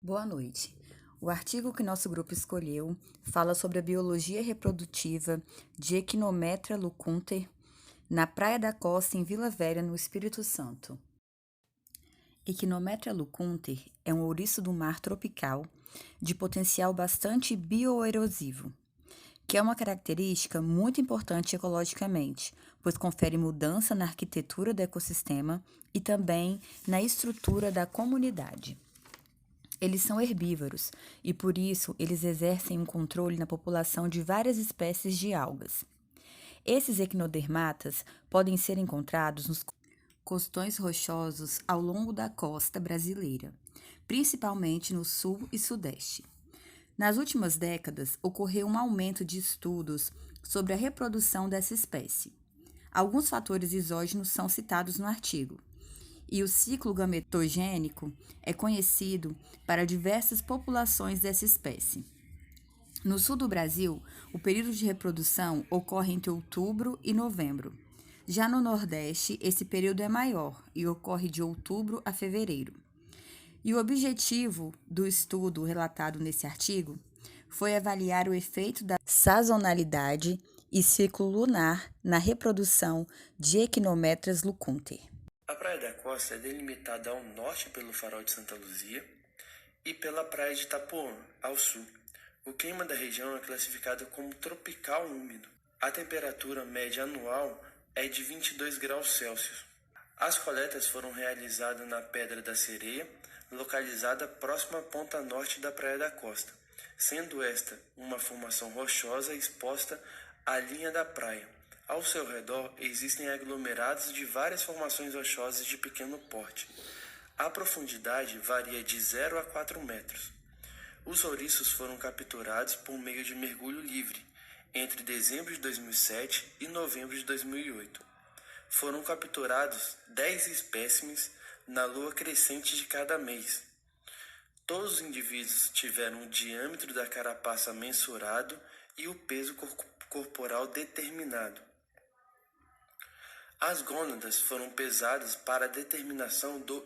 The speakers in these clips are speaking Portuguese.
Boa noite. O artigo que nosso grupo escolheu fala sobre a biologia reprodutiva de Echinometra lucunter na Praia da Costa, em Vila Velha, no Espírito Santo. Echinometra lucunter é um ouriço do mar tropical de potencial bastante bioerosivo, que é uma característica muito importante ecologicamente, pois confere mudança na arquitetura do ecossistema e também na estrutura da comunidade. Eles são herbívoros e, por isso, eles exercem um controle na população de várias espécies de algas. Esses equinodermatas podem ser encontrados nos costões rochosos ao longo da costa brasileira, principalmente no sul e sudeste. Nas últimas décadas, ocorreu um aumento de estudos sobre a reprodução dessa espécie. Alguns fatores exógenos são citados no artigo, e o ciclo gametogênico é conhecido para diversas populações dessa espécie. No sul do Brasil, o período de reprodução ocorre entre outubro e novembro. Já no Nordeste, esse período é maior e ocorre de outubro a fevereiro. E o objetivo do estudo relatado nesse artigo foi avaliar o efeito da sazonalidade e ciclo lunar na reprodução de Echinometras lucunter. A Praia da Costa é delimitada ao norte pelo Farol de Santa Luzia e pela Praia de Itapuã, ao sul. O clima da região é classificado como tropical úmido. A temperatura média anual é de 22 graus Celsius. As coletas foram realizadas na Pedra da Sereia, localizada próxima à ponta norte da Praia da Costa, sendo esta uma formação rochosa exposta à linha da praia. Ao seu redor existem aglomerados de várias formações rochosas de pequeno porte. A profundidade varia de 0 a 4 metros. Os ouriços foram capturados por meio de mergulho livre entre dezembro de 2007 e novembro de 2008. Foram capturados 10 espécimes na lua crescente de cada mês. Todos os indivíduos tiveram o diâmetro da carapaça mensurado e o peso corporal determinado. As gônadas foram pesadas para a determinação do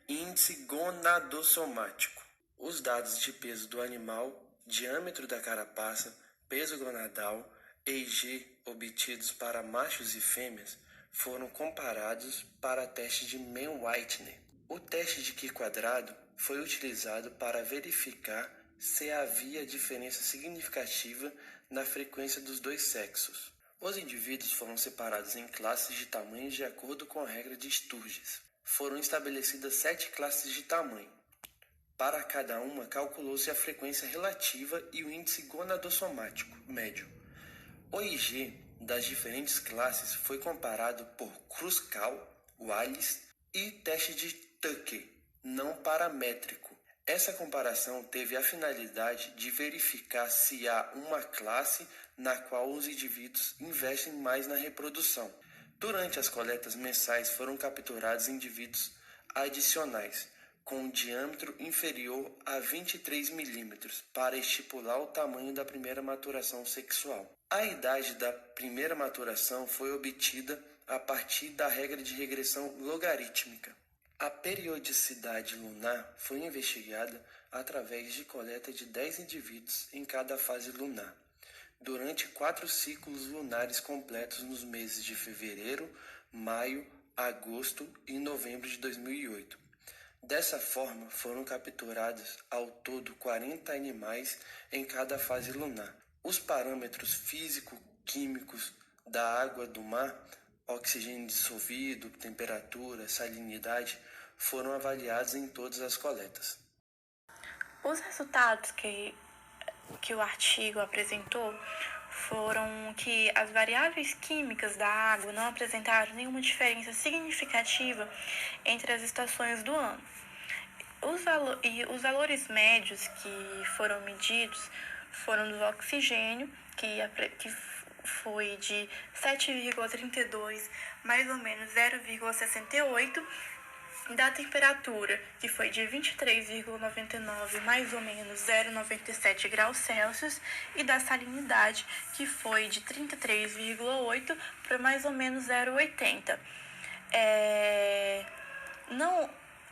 índice gonadossomático. Os dados de peso do animal, diâmetro da carapaça, peso gonadal e IG obtidos para machos e fêmeas foram comparados para teste de Mann-Whitney. O teste de Q² foi utilizado para verificar se havia diferença significativa na frequência dos dois sexos. Os indivíduos foram separados em classes de tamanhos de acordo com a regra de Sturges. Foram estabelecidas 7 classes de tamanho. Para cada uma, calculou-se a frequência relativa e o índice gonadossomático médio. O IG das diferentes classes foi comparado por Kruskal, Wallis e teste de Tucker, não paramétrico. Essa comparação teve a finalidade de verificar se há uma classe na qual os indivíduos investem mais na reprodução. Durante as coletas mensais foram capturados indivíduos adicionais, com um diâmetro inferior a 23 milímetros, para estipular o tamanho da primeira maturação sexual. A idade da primeira maturação foi obtida a partir da regra de regressão logarítmica. A periodicidade lunar foi investigada através de coleta de 10 indivíduos em cada fase lunar, durante 4 ciclos lunares completos nos meses de fevereiro, maio, agosto e novembro de 2008. Dessa forma, foram capturados ao todo 40 animais em cada fase lunar. Os parâmetros físico-químicos da água do mar, oxigênio dissolvido, temperatura, salinidade, foram avaliados em todas as coletas. Os resultados que o artigo apresentou foram que as variáveis químicas da água não apresentaram nenhuma diferença significativa entre as estações do ano. Os valores médios que foram medidos foram do oxigênio, que foi de 7,32, mais ou menos 0,68, da temperatura, que foi de 23,99, mais ou menos 0,97 graus Celsius, e da salinidade, que foi de 33,8 para mais ou menos 0,80.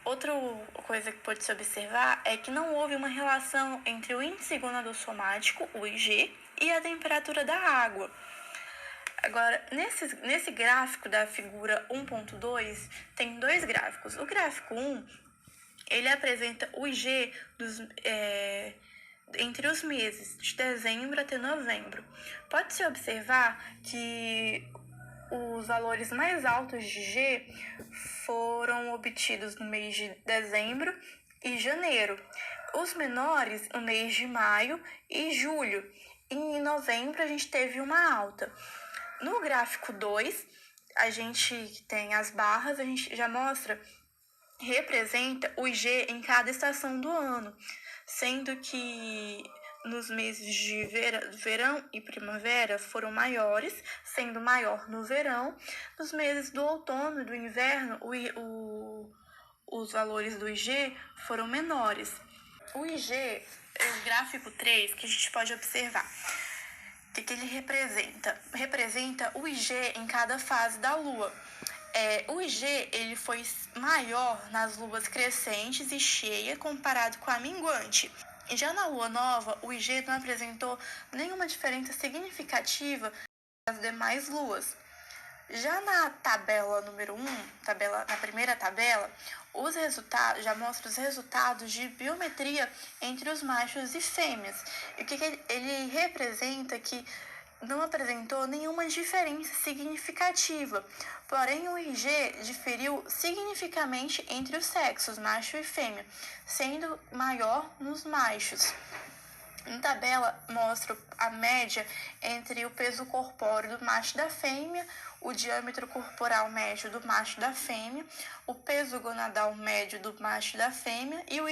Outra coisa que pode se observar é que não houve uma relação entre o índice gonadossomático, o IG, e a temperatura da água. Agora, nesse gráfico da figura 1.2, tem dois gráficos. O gráfico 1, ele apresenta o IG entre os meses de dezembro até novembro. Pode-se observar que os valores mais altos de G foram obtidos no mês de dezembro e janeiro. Os menores no mês de maio e julho. E em novembro a gente teve uma alta. No gráfico 2, a gente tem as barras, a gente já representa o IG em cada estação do ano, sendo que nos meses de verão e primavera foram maiores, sendo maior no verão. Nos meses do outono e do inverno, os valores do IG foram menores. O IG é o gráfico 3 que a gente pode observar. O que ele representa? Representa o IG em cada fase da Lua. O IG ele foi maior nas luas crescentes e cheia comparado com a minguante. Já na lua nova, o IG não apresentou nenhuma diferença significativa das demais luas. Já na tabela número 1, na primeira tabela, os resultados já mostra os resultados de biometria entre os machos e fêmeas. E o que ele representa que não apresentou nenhuma diferença significativa, porém o IG diferiu significativamente entre os sexos, macho e fêmea, sendo maior nos machos. Na tabela mostra a média entre o peso corpóreo do macho e da fêmea, o diâmetro corporal médio do macho e da fêmea, o peso gonadal médio do macho e da fêmea e o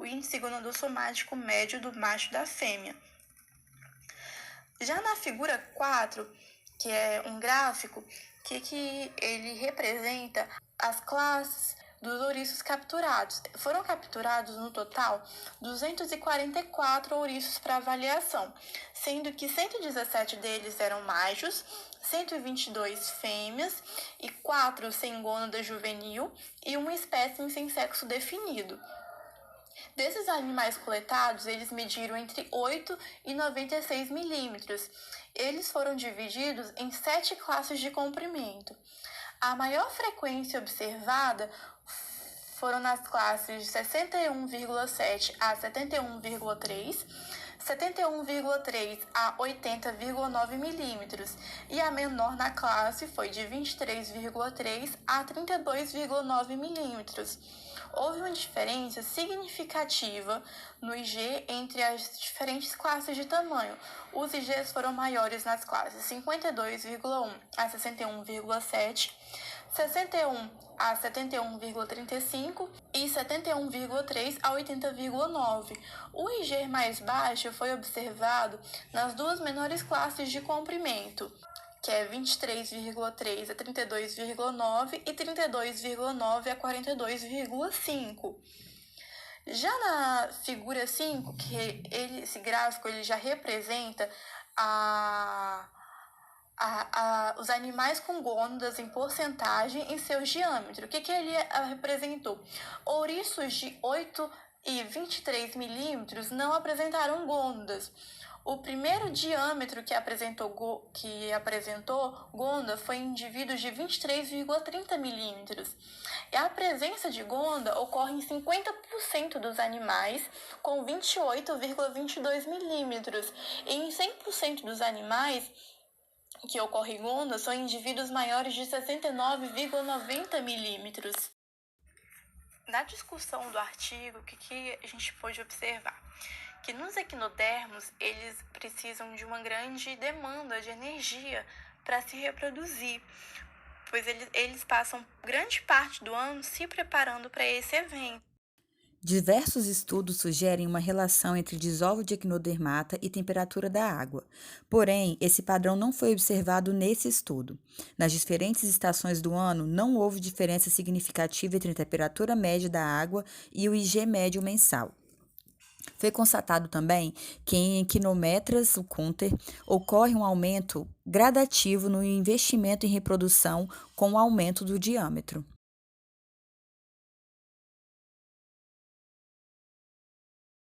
índice gonadossomático médio do macho e da fêmea. Já na figura 4, que é um gráfico, que ele representa as classes dos ouriços capturados. Foram capturados no total 244 ouriços para avaliação, sendo que 117 deles eram machos, 122 fêmeas e 4 sem gônada juvenil e uma espécime sem sexo definido. Desses animais coletados, eles mediram entre 8 e 96 milímetros. Eles foram divididos em 7 classes de comprimento. A maior frequência observada foram nas classes de 61,7 a 71,3, 71,3 a 80,9 milímetros, e a menor na classe foi de 23,3 a 32,9 milímetros. Houve uma diferença significativa no IG entre as diferentes classes de tamanho. Os IGs foram maiores nas classes 52,1 a 61,7, 61 a 71,35 e 71,3 a 80,9. O IG mais baixo foi observado nas duas menores classes de comprimento, que é 23,3 a 32,9 e 32,9 a 42,5. Já na figura 5, esse gráfico ele já representa os animais com gônadas em porcentagem em seu diâmetro. O que ele representou? Ouriços de 8 e 23 milímetros não apresentaram gônadas. O primeiro diâmetro que apresentou gônada foi em indivíduos de 23,30 milímetros. E a presença de gônada ocorre em 50% dos animais com 28,22 milímetros. E em 100% dos animais que ocorre gônada são indivíduos maiores de 69,90 milímetros. Na discussão do artigo, o que a gente pôde observar? Que nos equinodermos, eles precisam de uma grande demanda de energia para se reproduzir, pois eles passam grande parte do ano se preparando para esse evento. Diversos estudos sugerem uma relação entre desovo de equinodermata e temperatura da água. Porém, esse padrão não foi observado nesse estudo. Nas diferentes estações do ano, não houve diferença significativa entre a temperatura média da água e o IG médio mensal. Foi constatado também que em equinometras, o Kunter, ocorre um aumento gradativo no investimento em reprodução com o aumento do diâmetro.